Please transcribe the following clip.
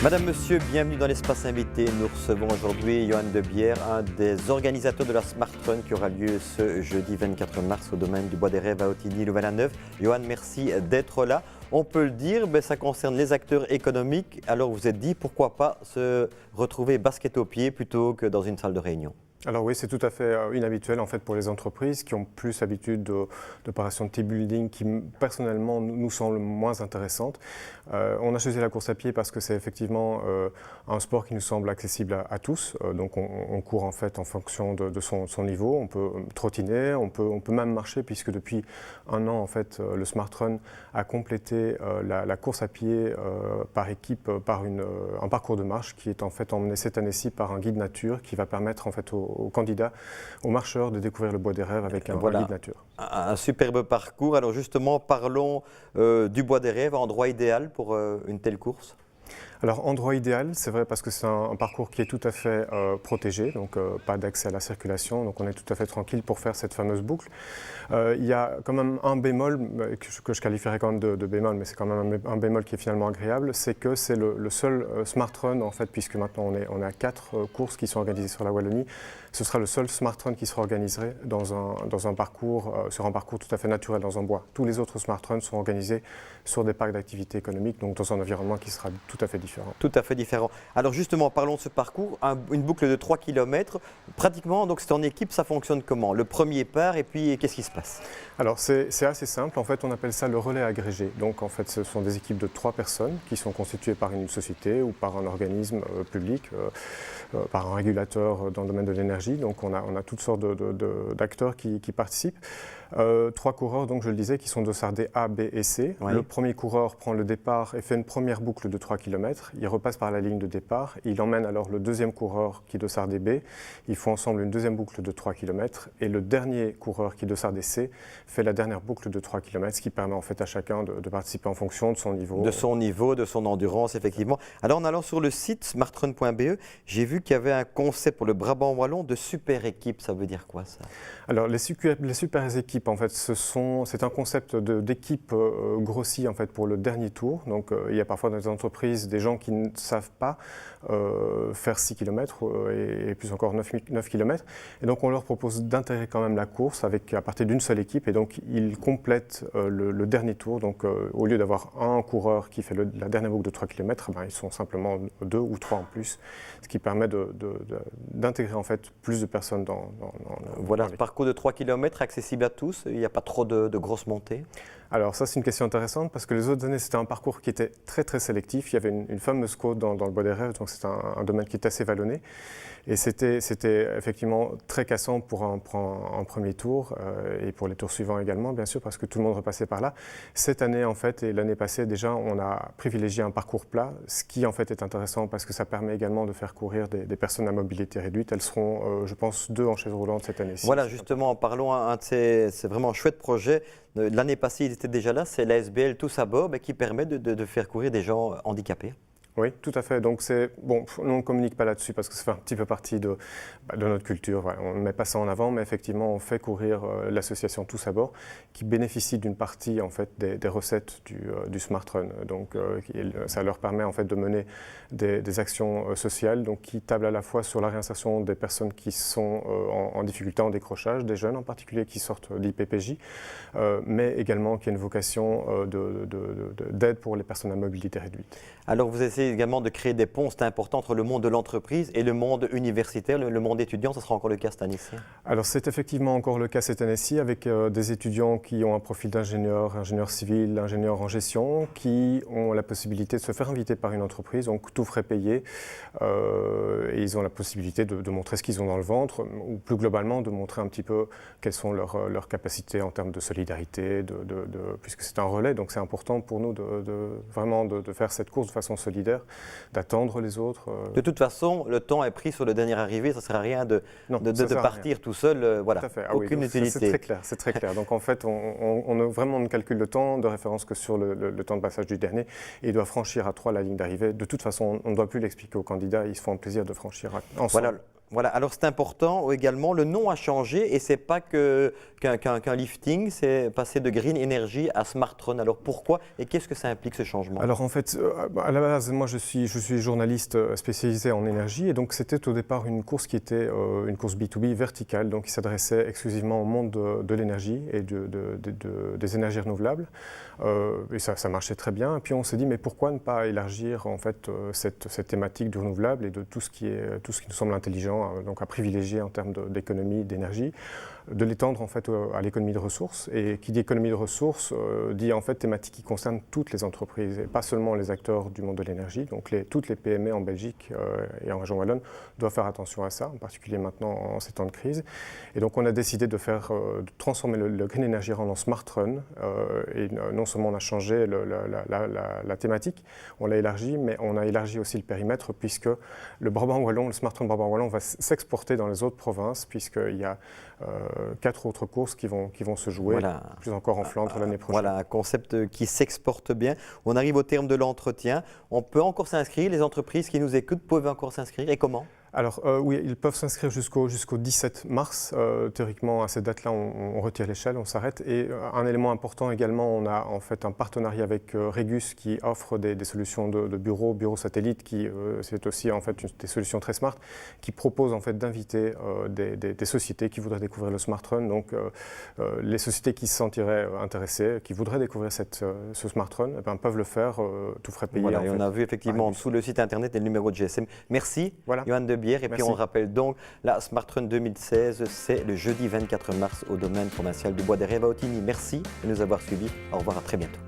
Madame, Monsieur, bienvenue dans l'espace invité. Nous recevons aujourd'hui Johan Debière, un des organisateurs de la Smart Run qui aura lieu ce jeudi 24 mars au domaine du Bois des Rêves à Ottignies-Louvain-la-Neuve. Johan, merci d'être là. On peut le dire, ça concerne les acteurs économiques. Alors vous vous êtes dit, pourquoi pas se retrouver basket au pied plutôt que dans une salle de réunion? Alors oui, c'est tout à fait inhabituel en fait pour les entreprises qui ont plus l'habitude d'opérations de team building qui personnellement nous semblent moins intéressantes. On a choisi la course à pied parce que c'est effectivement un sport qui nous semble accessible à tous. Donc on court en fait en fonction de son niveau. On peut trottiner, on peut même marcher puisque depuis un an en fait le Smart Run a complété la course à pied par équipe par un parcours de marche qui est en fait emmené cette année-ci par un guide nature qui va permettre en fait aux candidats, aux marcheurs de découvrir le Bois des Rêves avec un guide nature. Un superbe parcours. Alors justement, parlons du Bois des Rêves, endroit idéal pour une telle course. Alors endroit idéal, c'est vrai parce que c'est un parcours qui est tout à fait protégé, donc pas d'accès à la circulation, donc on est tout à fait tranquille pour faire cette fameuse boucle. Il y a quand même un bémol que je qualifierais quand même de bémol, mais c'est quand même un bémol qui est finalement agréable, c'est que c'est le seul Smart Run en fait, puisque maintenant on est à 4 courses qui sont organisées sur la Wallonie. Ce sera le seul Smart Run qui sera organisé dans un parcours, sur un parcours tout à fait naturel dans un bois. Tous les autres Smart Runs sont organisés sur des parcs d'activités économiques, donc dans un environnement qui sera tout à fait différent. Tout à fait différent. Alors justement, parlons de ce parcours, une boucle de 3 km. Pratiquement, donc c'est en équipe, ça fonctionne comment? Le premier part et puis qu'est-ce qui se passe? Alors c'est assez simple, en fait on appelle ça le relais agrégé. Donc en fait ce sont des équipes de 3 personnes qui sont constituées par une société ou par un organisme public, par un régulateur dans le domaine de l'énergie. Donc on a toutes sortes d'acteurs qui participent. 3 coureurs, donc je le disais, qui sont dossardés A, B et C. Oui. Le premier coureur prend le départ et fait une première boucle de 3 km. Il repasse par la ligne de départ. Il emmène alors le deuxième coureur qui est dossardé B. Ils font ensemble une deuxième boucle de 3 km. Et le dernier coureur qui est dossardé C fait la dernière boucle de 3 km, ce qui permet en fait à chacun de participer en fonction de son niveau. De son niveau, de son endurance, effectivement. Alors en allant sur le site smartrun.be, j'ai vu qu'il y avait un concept pour le Brabant Wallon de super équipe. Ça veut dire quoi ça? Alors les super équipes, en fait, c'est un concept d'équipe grossie en fait pour le dernier tour. Donc il y a parfois dans les entreprises des gens qui ne savent pas faire 6 km et plus encore 9 km. Et donc on leur propose d'intégrer quand même la course à partir d'une seule équipe. Et donc ils complètent le dernier tour. Donc au lieu d'avoir un coureur qui fait la dernière boucle de 3 km, ils sont simplement 2 ou 3 en plus. Ce qui permet d'intégrer en fait plus de personnes dans voilà, ce parcours de 3 km accessible à tous. Il n'y a pas trop de grosses montées? Alors ça c'est une question intéressante parce que les autres années c'était un parcours qui était très très sélectif. Il y avait une fameuse côte dans le Bois des Rêves, donc c'est un domaine qui est assez vallonné. Et c'était effectivement très cassant pour un premier tour et pour les tours suivants également bien sûr parce que tout le monde repassait par là. Cette année en fait et l'année passée déjà on a privilégié un parcours plat, ce qui en fait est intéressant parce que ça permet également de faire courir des personnes à mobilité réduite. Elles seront je pense 2 en chaise roulante cette année-ci. Voilà justement, parlons c'est vraiment un chouette projet. L'année passée ils étaient déjà là, c'est l'ASBL Tous à bord qui permet de faire courir des gens handicapés. Oui, tout à fait. Donc bon, on ne communique pas là-dessus parce que ça fait un petit peu partie de notre culture. Voilà. On ne met pas ça en avant, mais effectivement, on fait courir l'association Tous à bord, qui bénéficie d'une partie en fait des recettes du Smart Run. Donc, ça leur permet en fait de mener des actions sociales, donc qui tablent à la fois sur la réinsertion des personnes qui sont en difficulté, en décrochage, des jeunes en particulier qui sortent d'IPPJ, mais également qui a une vocation d'aide pour les personnes à mobilité réduite. Alors, vous essayez également de créer des ponts, c'est important, entre le monde de l'entreprise et le monde universitaire, le monde étudiant. Ce sera encore le cas cette année-ci? Alors c'est effectivement encore le cas cette année-ci avec des étudiants qui ont un profil d'ingénieur, ingénieur civil, ingénieur en gestion, qui ont la possibilité de se faire inviter par une entreprise, donc tout frais payé, et ils ont la possibilité de montrer ce qu'ils ont dans le ventre, ou plus globalement de montrer un petit peu quelles sont leurs capacités en termes de solidarité, puisque c'est un relais, donc c'est important pour nous vraiment de faire cette course de façon solidaire, d'attendre les autres. De toute façon, le temps est pris sur le dernier arrivé, ça ne sert à rien de partir tout seul, voilà, aucune utilité. C'est très clair. Donc en fait, on ne calcule le temps de référence que sur le temps de passage du dernier, et il doit franchir à 3 la ligne d'arrivée. De toute façon, on ne doit plus l'expliquer aux candidats, ils se font un plaisir de franchir ensemble. Voilà. Voilà, alors c'est important également, le nom a changé et c'est pas qu'un lifting, c'est passer de Green Energy à Smartron. Alors pourquoi et qu'est-ce que ça implique ce changement? Alors en fait, à la base, moi je suis journaliste spécialisé en énergie et donc c'était au départ une course qui était une course B2B verticale, donc qui s'adressait exclusivement au monde de l'énergie et des énergies renouvelables. Et ça marchait très bien. Et puis on s'est dit mais pourquoi ne pas élargir en fait cette thématique du renouvelable et de tout ce qui nous semble intelligent, donc à privilégier en termes d'économie, d'énergie, de l'étendre en fait à l'économie de ressources. Et qui dit économie de ressources dit en fait thématique qui concerne toutes les entreprises et pas seulement les acteurs du monde de l'énergie. Donc toutes les PME en Belgique et en région wallonne doivent faire attention à ça, en particulier maintenant en ces temps de crise. Et donc on a décidé de transformer le Green Energy Run en Smart Run. Et non seulement on a changé la thématique, on l'a élargi, mais on a élargi aussi le périmètre puisque le Brabant wallon, le Smart Run Brabant wallon va s'exporter dans les autres provinces puisqu'il y a 4 autres courses qui vont se jouer, voilà. Plus encore en Flandre l'année prochaine. Voilà, un concept qui s'exporte bien. On arrive au terme de l'entretien. On peut encore s'inscrire, les entreprises qui nous écoutent peuvent encore s'inscrire. Et comment ? Alors oui, ils peuvent s'inscrire jusqu'au 17 mars. Théoriquement, à cette date-là, on retire l'échelle, on s'arrête. Et un élément important également, on a en fait un partenariat avec Regus qui offre des solutions de bureaux satellites, qui c'est aussi en fait des solutions très smart, qui proposent en fait d'inviter des sociétés qui voudraient découvrir le Smart Run. Donc les sociétés qui se sentiraient intéressées, qui voudraient découvrir ce Smart Run, eh bien, peuvent le faire, tout frais payé. Voilà, et on a vu effectivement sous le site internet et le numéro de GSM. Merci, voilà. Johan de Bière. Et puis on rappelle donc, la Smart Run 2016, c'est le jeudi 24 mars au domaine provincial du Bois des Rêves à Ottignies. Merci de nous avoir suivis. Au revoir, à très bientôt.